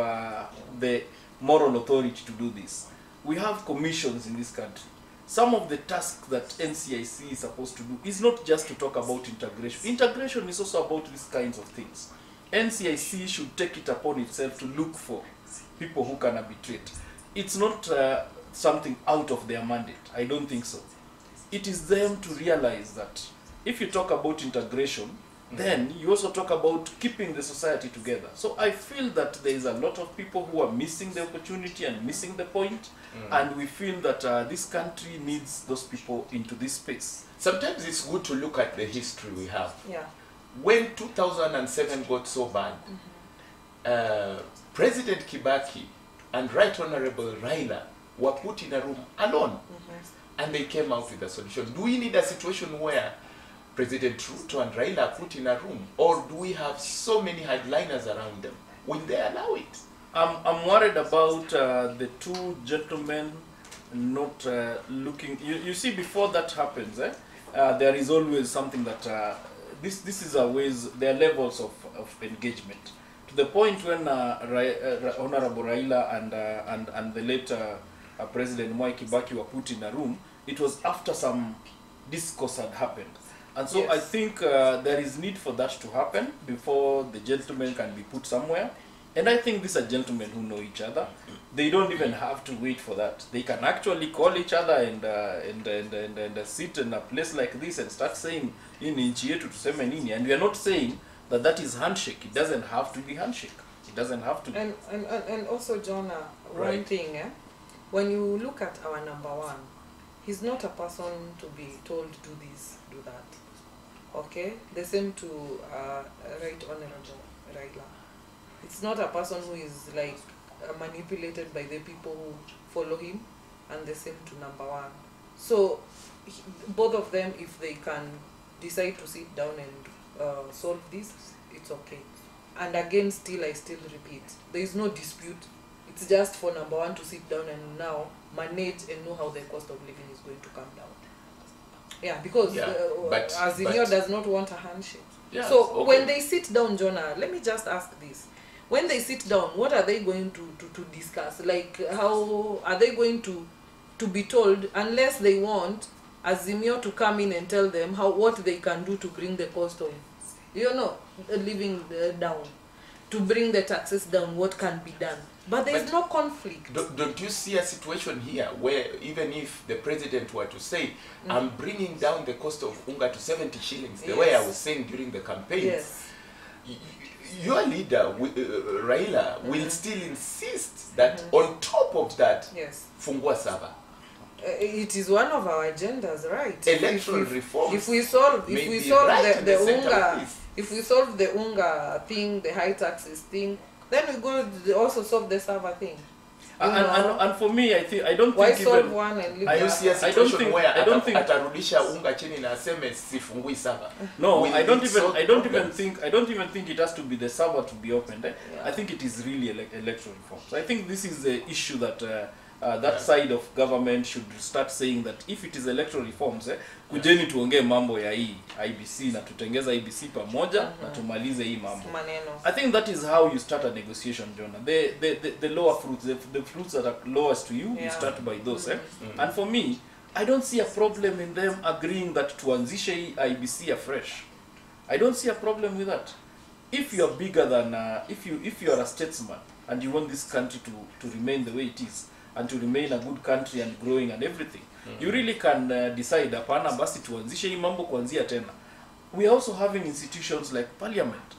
the moral authority to do this. We have commissions in this country. Some of the tasks that NCIC is supposed to do is not just to talk about integration. Integration is also about these kinds of things. NCIC should take it upon itself to look for people who can arbitrate. It's not something out of their mandate. I don't think so. It is them to realize that if you talk about integration, then you also talk about keeping the society together. So I feel that there is a lot of people who are missing the opportunity and missing the point, and we feel that this country needs those people into this space. Sometimes it's good to look at the history we have. Yeah. When 2007 got so bad, President Kibaki and Right Honorable Raila were put in a room alone, and they came out with a solution. Do we need a situation where President Ruto and Raila are put in a room, or do we have so many headliners around them? Will they allow it? I'm worried about the two gentlemen not looking. You see, before that happens, there is always something that this is a ways. There are levels of engagement to the point when Honorable Raila and the late President Mwai Kibaki were put in a room. It was after some discourse had happened. And so I think there is need for that to happen before the gentlemen can be put somewhere. And I think these are gentlemen who know each other. They don't even have to wait for that. They can actually call each other and sit in a place like this and start saying, in nchi yetu tuseme nini. And we are not saying that that is handshake. It doesn't have to be handshake. It doesn't have to be. And also, Jonah, one thing, when you look at our number one, he's not a person to be told do this, do that. Okay? The same to Right Honorable Raila. It's not a person who is like manipulated by the people who follow him, and the same to number one. So both of them, if they can decide to sit down and solve this, it's okay. And again, I still repeat, there is no dispute. It's just for number one to sit down and now manage and know how the cost of living is going to come down. Yeah, because Azimio does not want a handshake. Yeah, so when they sit down, Jonah, let me just ask this. When they sit down, what are they going to discuss? Like, how are they going to be told, unless they want Azimio to come in and tell them what they can do to bring the cost of, living down, to bring the taxes down, what can be done? But there's no conflict. Don't you see a situation here where even if the president were to say, I'm bringing down the cost of unga to 70 shillings, the way I was saying during the campaign, your leader, Raila, will still insist that on top of that, fungua saba. It is one of our agendas, right? Electoral reforms. If we solve the unga, if we solve the unga thing, the high taxes thing, then we go also solve the server thing. And for me, I don't think why solve one and leave the you see a situation where atarudisha unga chini na aseme sifungui server? No, I don't even think it has to be the server to be opened. I think it is really electoral reform. So I think this is the issue that that side of government should start saying that if it is electoral reforms, kujeni tuongee mambo ya hii IBC na tutengeza IBC pamoja na tumalize hii mambo. I think that is how you start a negotiation, Jonah. The lower fruits, the fruits that are lowest to you, you start by those. And for me, I don't see a problem in them agreeing that tuanzishe hii IBC afresh. I don't see a problem with that. If you are bigger than, if you are a statesman and you want this country to remain the way it is, and to remain a good country and growing and everything, you really can decide hapana basi tuanzishe hii mambo kuanzia tena. We are also having institutions like parliament.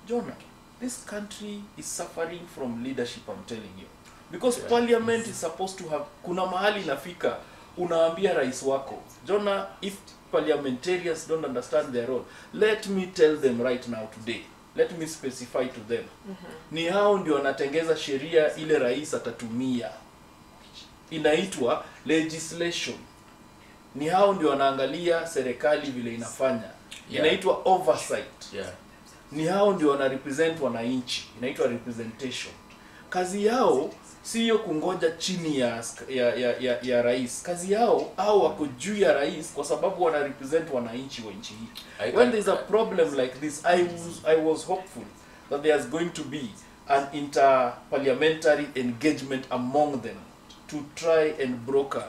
Jonah, this country is suffering from leadership, I'm telling you. Because Yeah. parliament is supposed to have, kuna mahali nafika, unaambia rais wako, Jonah, if parliamentarians don't understand their role, let me tell them right now today, let me specify to them, ni hao ndio wanatengeza sheria ile rais atatumia, inaitwa legislation. Ni hao ndio wanaangalia serikali vile inafanya, inaitwa oversight. Ni hao ndio wana represent wananchi, inaitwa representation. Kazi yao sio kungoja chini ya rais. Kazi yao au wako juu ya rais kwa sababu wana represent wananchi wa nchi hii. When there's a problem like this, I was hopeful that there's going to be an inter-parliamentary engagement among them to try and broker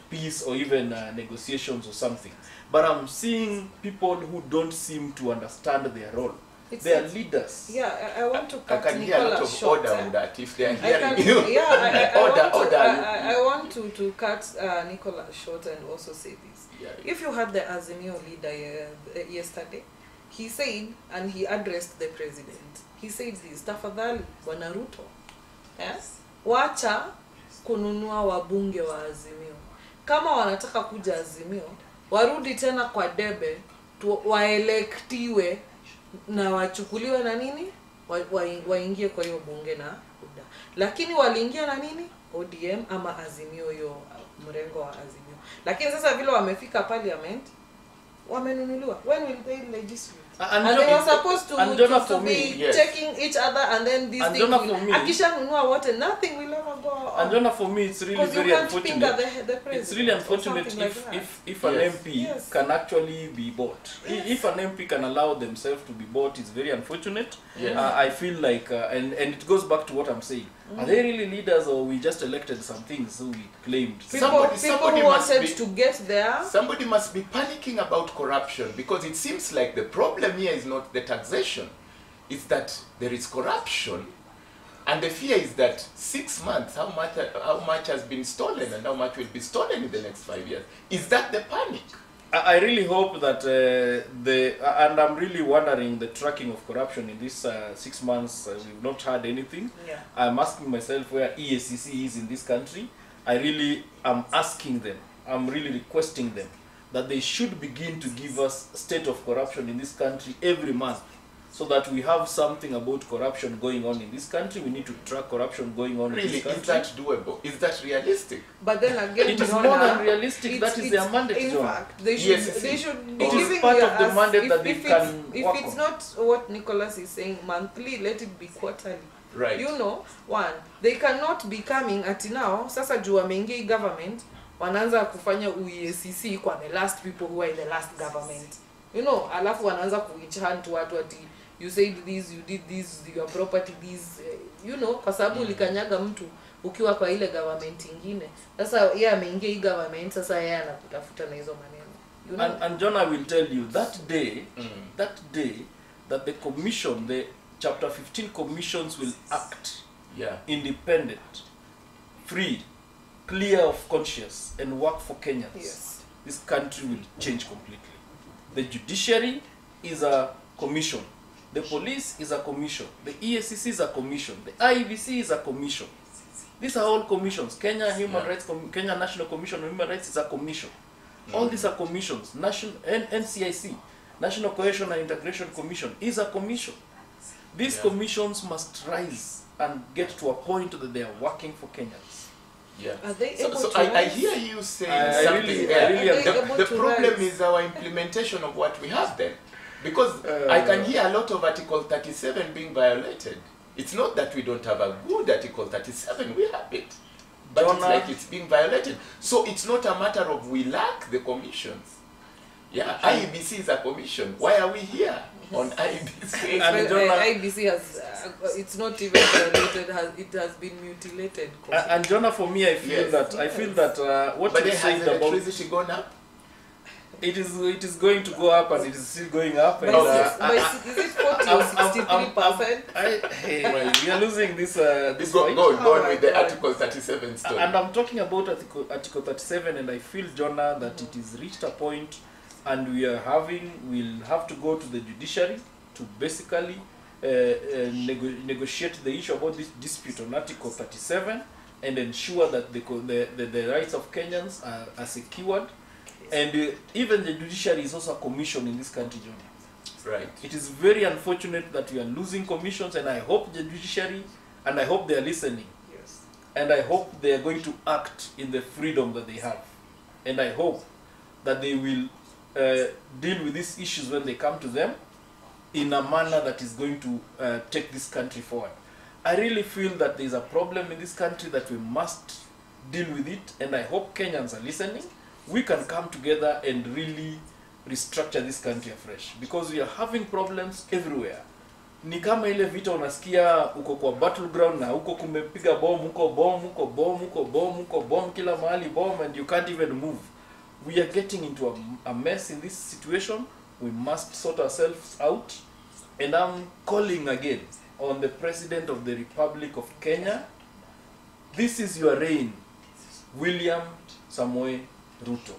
peace or even negotiations or something. But I'm seeing people who don't seem to understand their role. They are leaders. Yeah, I want to cut I can hear a lot Nicola of short. order on that if they are hearing you. I want to cut Nicola short and also say this. Yeah. If you had the Azimio leader yesterday, he said, and he addressed the president, he said this, tafadhali Bwana Ruto, yes, wacha kununua wabunge wa Azimio. Kama wanataka kuja Azimio, warudi tena kwa debe, waelektiwe na wachukuliwe na nini, waingie kwa hiyo bunge na UDA. Lakini waliingia na nini, ODM ama Azimio, hiyo mrengo wa Azimio. Lakini sasa vile wamefika parliament, wamenunuliwa. When will they legislate? And they were supposed to be checking each other, and then this thing will, akishanunua wote, nothing will ever go on. And Jonah, for me, it's really very unfortunate. It's really unfortunate if an MP can actually be bought. If an MP can allow themselves to be bought, it's very unfortunate. I feel like, and it goes back to what I'm saying. Are they really leaders, or we just elected some things who we claimed? Somebody who wanted to get there. Somebody must be panicking about corruption, because it seems like the problem here is not the taxation, it's that there is corruption, and the fear is that 6 months, how much has been stolen and how much will be stolen in the next 5 years. Is that the panic? I really hope that and I'm really wondering the tracking of corruption in this 6 months. We've not heard anything. I'm asking myself where EACC is in this country. I really am asking them, I'm really requesting them that they should begin to give us state of corruption in this country every month, so that we have something about corruption going on in this country. We need to track corruption going on in this country. Is that doable? Is that realistic? But then again, it is more than realistic. That is their mandate, in John. fact, they should be it giving is part of the us, mandate that they can if work it's on. not what Nicholas is saying monthly, let it be quarterly. Right. You know, one, they cannot be coming at now, sasa juu wameingia government, wanaanza kufanya UEACC kwa the last people who are in the last government. You know, alafu wanaanza kuichant watu ati you said this, you did this, your property this, you know, kwa sababu ulikanyaga mtu ukiwa kwa ile government ingine. Sasa yeye ameingia hii government, sasa yeye anakutafuta na hizo maneno. You know? And John, I will tell you that day, that the commission, the Chapter 15 commissions will act independent, free, clear of conscience, and work for Kenyans. Yes. This country will change completely. The judiciary is a commission. The police is a commission. The EACC is a commission. The IEBC is a commission. These are all commissions. Kenya Human Rights, Kenya National Commission on Human Rights is a commission. All these are commissions. National NCIC, National Cohesion and Integration Commission, is a commission. These commissions must rise and get to a point that they are working for Kenyans. Are they able So to I hear you saying something. The problem is our implementation of what we have then. Because I can hear a lot of Article 37 being violated. It's not that we don't have a good Article 37, we have it. But it's like it's being violated. So it's not a matter of we lack the commissions. IEBC is a commission. Why are we here on IEBC? IEBC has, it's not even violated, it has been mutilated. And Jonah, for me, I feel that what you said about electricity gone up? It is going to go up, and it is still going up. And, is it 40 or 63%? We are losing this Go fight. on with the Article 37 story. And I'm talking about Article 37, and I feel, Jonah, that it is reached a point, and we'll have to go to the judiciary to basically negotiate the issue about this dispute on Article 37 and ensure that the rights of Kenyans are secured. And even the judiciary is also a commission in this country, Johnny. Right. It is very unfortunate that we are losing commissions, and I hope the judiciary, and I hope they are listening. Yes. And I hope they are going to act in the freedom that they have. And I hope that they will deal with these issues when they come to them in a manner that is going to take this country forward. I really feel that there is a problem in this country that we must deal with it, and I hope Kenyans are listening. We can come together and really restructure this country afresh, because we are having problems everywhere. Ni kama ile vita unasikia uko kwa battleground na uko kumepiga bomb, uko bomb, uko bomb, uko bomb, uko bomb, kila mahali bomb, and you can't even move. We are getting into a mess in this situation. We must sort ourselves out, and I'm calling again on the President of the Republic of Kenya. This is your reign, William Samoei Ruto.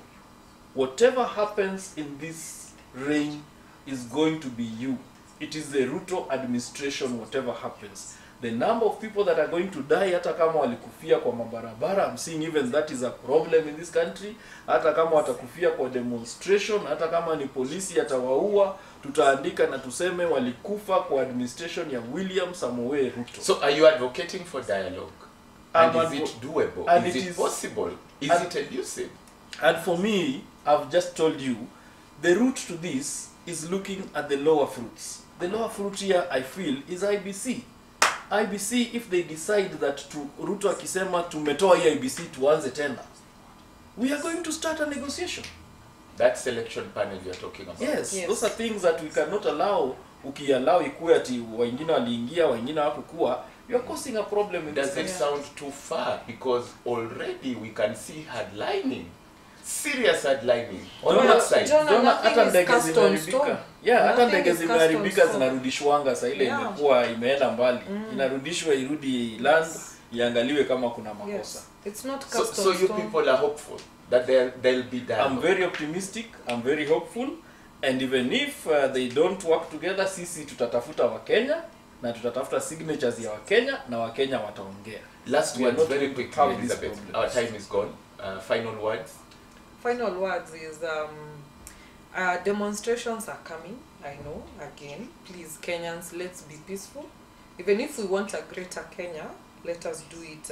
Whatever happens in this reign is going to be you. It is the Ruto administration, whatever happens. The number of people that are going to die, hata kama walikufia kwa mabarabara, I'm seeing even that is a problem in this country. Hata kama watakufia kwa demonstration, hata kama ni polisi atawaua, tutaandika na tuseme walikufa kwa administration ya William Samoei Ruto. So are you advocating for dialogue? And is it doable? And is it possible? Is it elusive? And for me, I've just told you, the route to this is looking at the lower fruits. The lower fruit here, I feel, is IBC. IBC, if they decide that to Ruto akisema tumetoa IBC tuanze tena, we are going to start a negotiation. That selection panel you're talking about. Yes, those are things that we cannot allow. Ukiallow ikuwe ati wengine waliingia, wengine hawakuwa, you are causing a problem in Does it sound too far? Because already we can see headlining. Serious headlining. On what side? Hata ndege zimeharibika. Yeah, hata ndege zimeharibika zinarudishwanga saa ile imekuwa imeenda mbali. Inarudishwa irudi land, iangaliwe kama kuna makosa. Yes. It's not custom so you people are hopeful that there'll be dialogue. I'm very optimistic, I'm very hopeful, and even if they don't work together, sisi tutatafuta Wakenya na tutatafuta signatures ya Wakenya na Wakenya wataongea. Last words very quickly, Elizabeth. Our time is gone. Final words. Final words is demonstrations are coming. I know, again, please Kenyans, let's be peaceful. Even if we want a greater Kenya, let us do it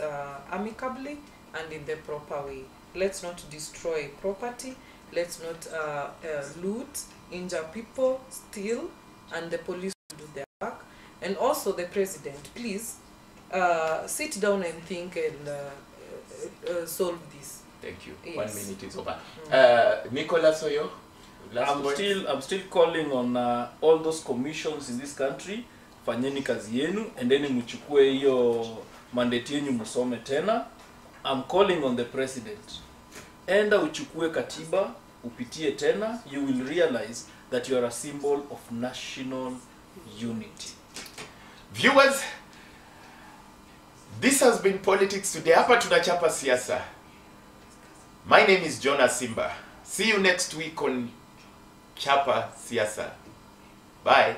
amicably and in the proper way. Let's not destroy property, let's not loot, injure people, steal, and the police will do their work. And also the president, please sit down and think and solve this. Thank you. Yes. 1 minute is over. Nicholas Oyo, I'm still calling on all those commissions in this country. Fanyeni kazi yenu, and then mchukue hiyo mandate yenu musome tena. I'm calling on the president. Enda uchukue katiba, upitie tena, you will realize that you are a symbol of national unity. Viewers, this has been Politics Today. Hapa tunachapa siasa. My name is Jonas Simba. See you next week on Chapa Siasa. Bye.